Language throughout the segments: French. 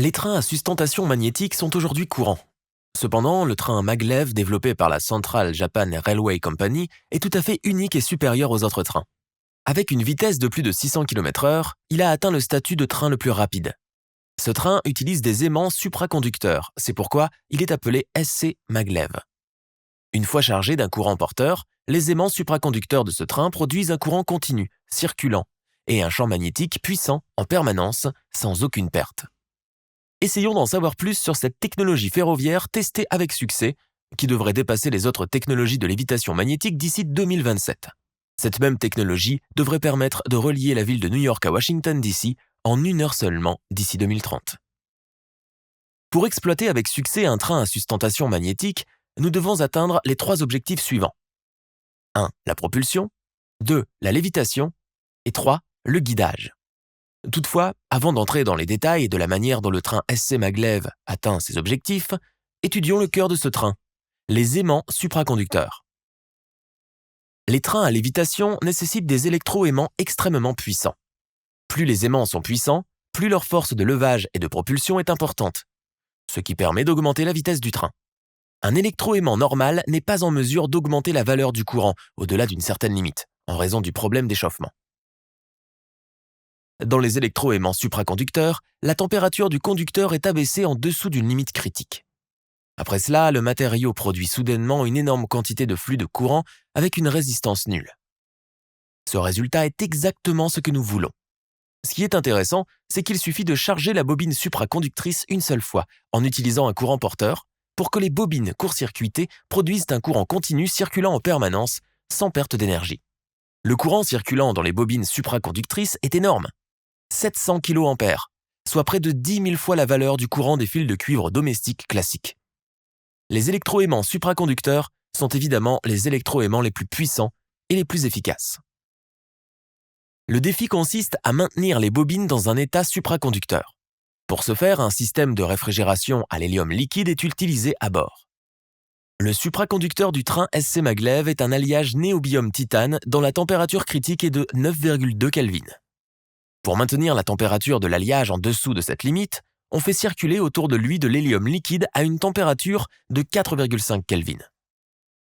Les trains à sustentation magnétique sont aujourd'hui courants. Cependant, le train maglev développé par la Central Japan Railway Company est tout à fait unique et supérieur aux autres trains. Avec une vitesse de plus de 600 km/h, il a atteint le statut de train le plus rapide. Ce train utilise des aimants supraconducteurs, c'est pourquoi il est appelé SC maglev. Une fois chargé d'un courant porteur, les aimants supraconducteurs de ce train produisent un courant continu, circulant, et un champ magnétique puissant en permanence, sans aucune perte. Essayons d'en savoir plus sur cette technologie ferroviaire testée avec succès, qui devrait dépasser les autres technologies de lévitation magnétique d'ici 2027. Cette même technologie devrait permettre de relier la ville de New York à Washington DC en 1 heure seulement d'ici 2030. Pour exploiter avec succès un train à sustentation magnétique, nous devons atteindre les 3 objectifs suivants. 1. La propulsion. 2. La lévitation. Et 3. Le guidage. Toutefois, avant d'entrer dans les détails de la manière dont le train SC maglev atteint ses objectifs, étudions le cœur de ce train, les aimants supraconducteurs. Les trains à lévitation nécessitent des électroaimants extrêmement puissants. Plus les aimants sont puissants, plus leur force de levage et de propulsion est importante, ce qui permet d'augmenter la vitesse du train. Un électroaimant normal n'est pas en mesure d'augmenter la valeur du courant au-delà d'une certaine limite, en raison du problème d'échauffement. Dans les électroaimants supraconducteurs, la température du conducteur est abaissée en dessous d'une limite critique. Après cela, le matériau produit soudainement une énorme quantité de flux de courant avec une résistance nulle. Ce résultat est exactement ce que nous voulons. Ce qui est intéressant, c'est qu'il suffit de charger la bobine supraconductrice une seule fois en utilisant un courant porteur pour que les bobines court-circuitées produisent un courant continu circulant en permanence sans perte d'énergie. Le courant circulant dans les bobines supraconductrices est énorme. 700 kA, soit près de 10 000 fois la valeur du courant des fils de cuivre domestiques classiques. Les électroaimants supraconducteurs sont évidemment les électroaimants les plus puissants et les plus efficaces. Le défi consiste à maintenir les bobines dans un état supraconducteur. Pour ce faire, un système de réfrigération à l'hélium liquide est utilisé à bord. Le supraconducteur du train SC maglev est un alliage néobium-titane dont la température critique est de 9,2 Kelvin. Pour maintenir la température de l'alliage en dessous de cette limite, on fait circuler autour de lui de l'hélium liquide à une température de 4,5 Kelvin.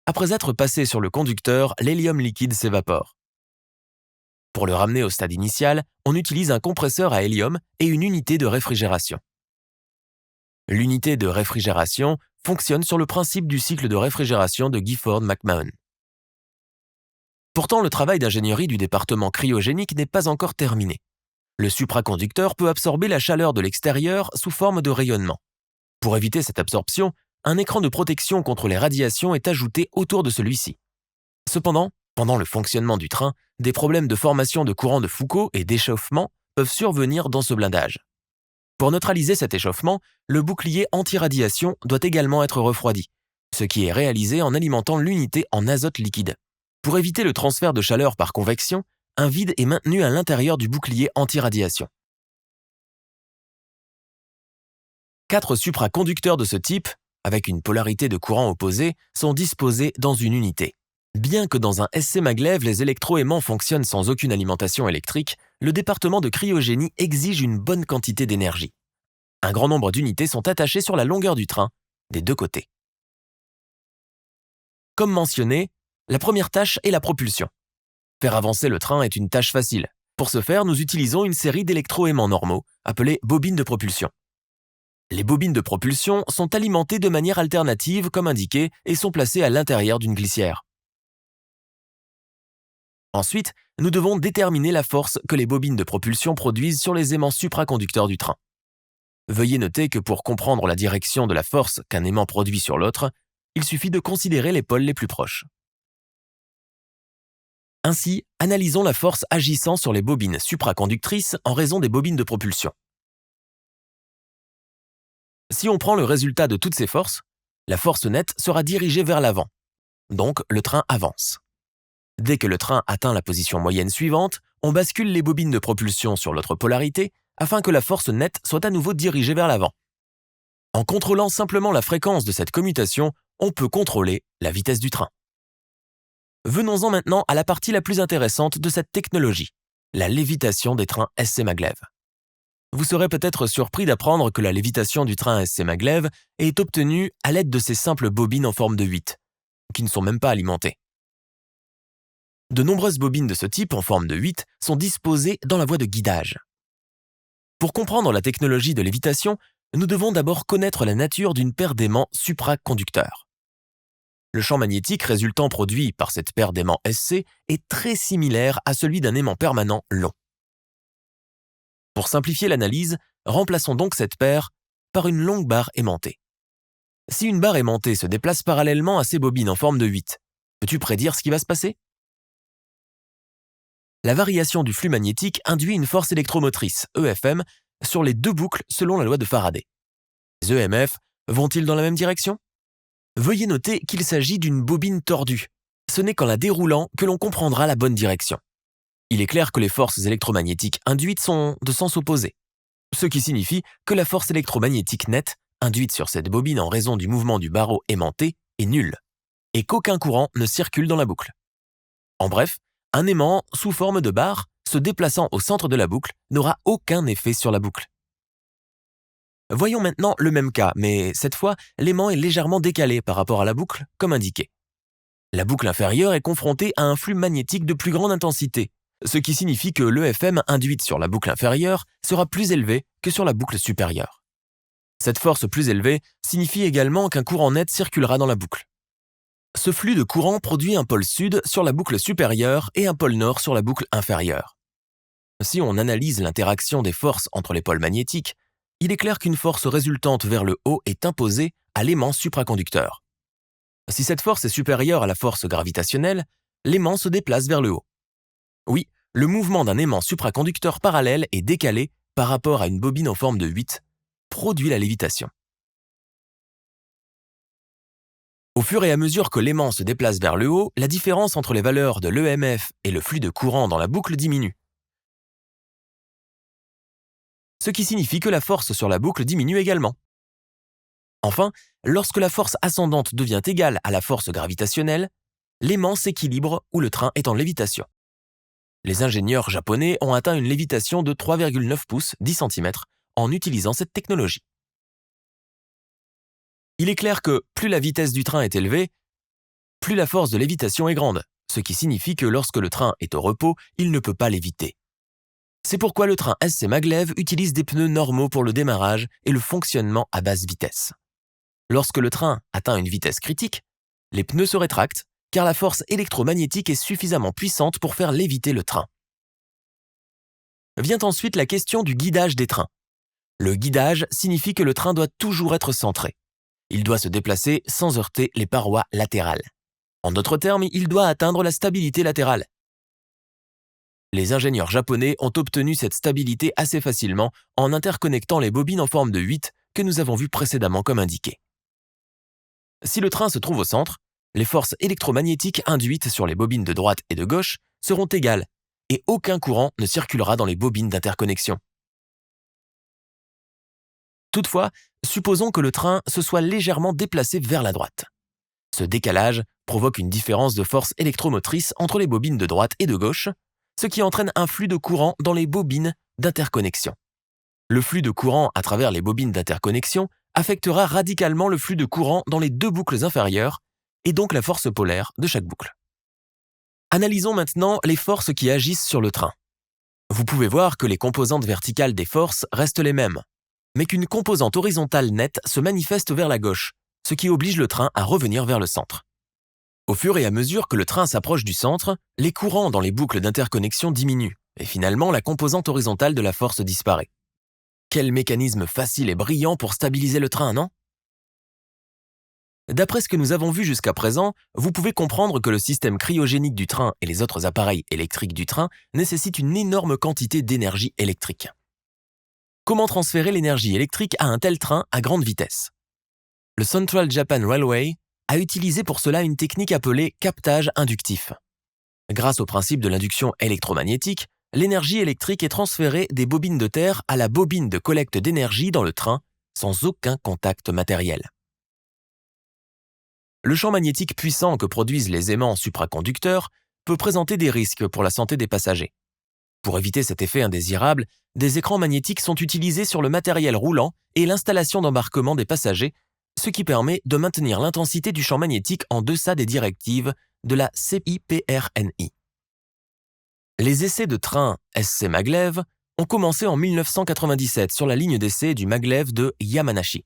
Après être passé sur le conducteur, l'hélium liquide s'évapore. Pour le ramener au stade initial, on utilise un compresseur à hélium et une unité de réfrigération. L'unité de réfrigération fonctionne sur le principe du cycle de réfrigération de Gifford-McMahon. Pourtant, le travail d'ingénierie du département cryogénique n'est pas encore terminé. Le supraconducteur peut absorber la chaleur de l'extérieur sous forme de rayonnement. Pour éviter cette absorption, un écran de protection contre les radiations est ajouté autour de celui-ci. Cependant, pendant le fonctionnement du train, des problèmes de formation de courant de Foucault et d'échauffement peuvent survenir dans ce blindage. Pour neutraliser cet échauffement, le bouclier anti-radiation doit également être refroidi, ce qui est réalisé en alimentant l'unité en azote liquide. Pour éviter le transfert de chaleur par convection, un vide est maintenu à l'intérieur du bouclier anti-radiation. 4 supraconducteurs de ce type, avec une polarité de courant opposée, sont disposés dans une unité. Bien que dans un SC maglev, les électroaimants fonctionnent sans aucune alimentation électrique, le département de cryogénie exige une bonne quantité d'énergie. Un grand nombre d'unités sont attachées sur la longueur du train, des 2 côtés. Comme mentionné, la première tâche est la propulsion. Faire avancer le train est une tâche facile. Pour ce faire, nous utilisons une série d'électroaimants normaux, appelés bobines de propulsion. Les bobines de propulsion sont alimentées de manière alternative, comme indiqué, et sont placées à l'intérieur d'une glissière. Ensuite, nous devons déterminer la force que les bobines de propulsion produisent sur les aimants supraconducteurs du train. Veuillez noter que pour comprendre la direction de la force qu'un aimant produit sur l'autre, il suffit de considérer les pôles les plus proches. Ainsi, analysons la force agissant sur les bobines supraconductrices en raison des bobines de propulsion. Si on prend le résultat de toutes ces forces, la force nette sera dirigée vers l'avant. Donc, le train avance. Dès que le train atteint la position moyenne suivante, on bascule les bobines de propulsion sur l'autre polarité afin que la force nette soit à nouveau dirigée vers l'avant. En contrôlant simplement la fréquence de cette commutation, on peut contrôler la vitesse du train. Venons-en maintenant à la partie la plus intéressante de cette technologie, la lévitation des trains SC maglev. Vous serez peut-être surpris d'apprendre que la lévitation du train SC Maglev est obtenue à l'aide de ces simples bobines en forme de 8, qui ne sont même pas alimentées. De nombreuses bobines de ce type, en forme de 8, sont disposées dans la voie de guidage. Pour comprendre la technologie de lévitation, nous devons d'abord connaître la nature d'une paire d'aimants supraconducteurs. Le champ magnétique résultant produit par cette paire d'aimants SC est très similaire à celui d'un aimant permanent long. Pour simplifier l'analyse, remplaçons donc cette paire par une longue barre aimantée. Si une barre aimantée se déplace parallèlement à ces bobines en forme de 8, peux-tu prédire ce qui va se passer? La variation du flux magnétique induit une force électromotrice, EFM, sur les deux boucles selon la loi de Faraday. Les EMF vont-ils dans la même direction? Veuillez noter qu'il s'agit d'une bobine tordue. Ce n'est qu'en la déroulant que l'on comprendra la bonne direction. Il est clair que les forces électromagnétiques induites sont de sens opposé, ce qui signifie que la force électromagnétique nette, induite sur cette bobine en raison du mouvement du barreau aimanté, est nulle, et qu'aucun courant ne circule dans la boucle. En bref, un aimant sous forme de barre, se déplaçant au centre de la boucle, n'aura aucun effet sur la boucle. Voyons maintenant le même cas, mais cette fois, l'aimant est légèrement décalé par rapport à la boucle, comme indiqué. La boucle inférieure est confrontée à un flux magnétique de plus grande intensité, ce qui signifie que l'EFM induite sur la boucle inférieure sera plus élevé que sur la boucle supérieure. Cette force plus élevée signifie également qu'un courant net circulera dans la boucle. Ce flux de courant produit un pôle sud sur la boucle supérieure et un pôle nord sur la boucle inférieure. Si on analyse l'interaction des forces entre les pôles magnétiques, il est clair qu'une force résultante vers le haut est imposée à l'aimant supraconducteur. Si cette force est supérieure à la force gravitationnelle, l'aimant se déplace vers le haut. Oui, le mouvement d'un aimant supraconducteur parallèle est décalé par rapport à une bobine en forme de 8, produit la lévitation. Au fur et à mesure que l'aimant se déplace vers le haut, la différence entre les valeurs de l'EMF et le flux de courant dans la boucle diminue. Ce qui signifie que la force sur la boucle diminue également. Enfin, lorsque la force ascendante devient égale à la force gravitationnelle, l'aimant s'équilibre ou le train est en lévitation. Les ingénieurs japonais ont atteint une lévitation de 3,9 pouces, 10 cm, en utilisant cette technologie. Il est clair que plus la vitesse du train est élevée, plus la force de lévitation est grande, ce qui signifie que lorsque le train est au repos, il ne peut pas léviter. C'est pourquoi le train SC Maglev utilise des pneus normaux pour le démarrage et le fonctionnement à basse vitesse. Lorsque le train atteint une vitesse critique, les pneus se rétractent car la force électromagnétique est suffisamment puissante pour faire léviter le train. Vient ensuite la question du guidage des trains. Le guidage signifie que le train doit toujours être centré. Il doit se déplacer sans heurter les parois latérales. En d'autres termes, il doit atteindre la stabilité latérale. Les ingénieurs japonais ont obtenu cette stabilité assez facilement en interconnectant les bobines en forme de 8 que nous avons vues précédemment comme indiqué. Si le train se trouve au centre, les forces électromagnétiques induites sur les bobines de droite et de gauche seront égales et aucun courant ne circulera dans les bobines d'interconnexion. Toutefois, supposons que le train se soit légèrement déplacé vers la droite. Ce décalage provoque une différence de force électromotrice entre les bobines de droite et de gauche, ce qui entraîne un flux de courant dans les bobines d'interconnexion. Le flux de courant à travers les bobines d'interconnexion affectera radicalement le flux de courant dans les deux boucles inférieures et donc la force polaire de chaque boucle. Analysons maintenant les forces qui agissent sur le train. Vous pouvez voir que les composantes verticales des forces restent les mêmes, mais qu'une composante horizontale nette se manifeste vers la gauche, ce qui oblige le train à revenir vers le centre. Au fur et à mesure que le train s'approche du centre, les courants dans les boucles d'interconnexion diminuent, et finalement la composante horizontale de la force disparaît. Quel mécanisme facile et brillant pour stabiliser le train, non? D'après ce que nous avons vu jusqu'à présent, vous pouvez comprendre que le système cryogénique du train et les autres appareils électriques du train nécessitent une énorme quantité d'énergie électrique. Comment transférer l'énergie électrique à un tel train à grande vitesse? Le Central Japan Railway a utilisé pour cela une technique appelée captage inductif. Grâce au principe de l'induction électromagnétique, l'énergie électrique est transférée des bobines de terre à la bobine de collecte d'énergie dans le train sans aucun contact matériel. Le champ magnétique puissant que produisent les aimants supraconducteurs peut présenter des risques pour la santé des passagers. Pour éviter cet effet indésirable, des écrans magnétiques sont utilisés sur le matériel roulant et l'installation d'embarquement des passagers, ce qui permet de maintenir l'intensité du champ magnétique en deçà des directives de la CIPRNI. Les essais de train SC Maglev ont commencé en 1997 sur la ligne d'essai du Maglev de Yamanashi.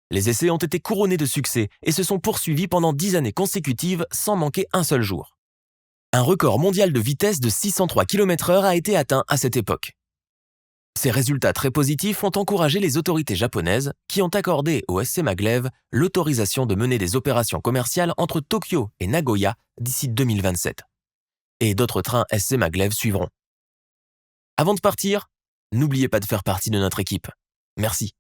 Les essais ont été couronnés de succès et se sont poursuivis pendant 10 années consécutives sans manquer un seul jour. Un record mondial de vitesse de 603 km/h a été atteint à cette époque. Ces résultats très positifs ont encouragé les autorités japonaises qui ont accordé au SC Maglev l'autorisation de mener des opérations commerciales entre Tokyo et Nagoya d'ici 2027. Et d'autres trains SC Maglev suivront. Avant de partir, n'oubliez pas de faire partie de notre équipe. Merci.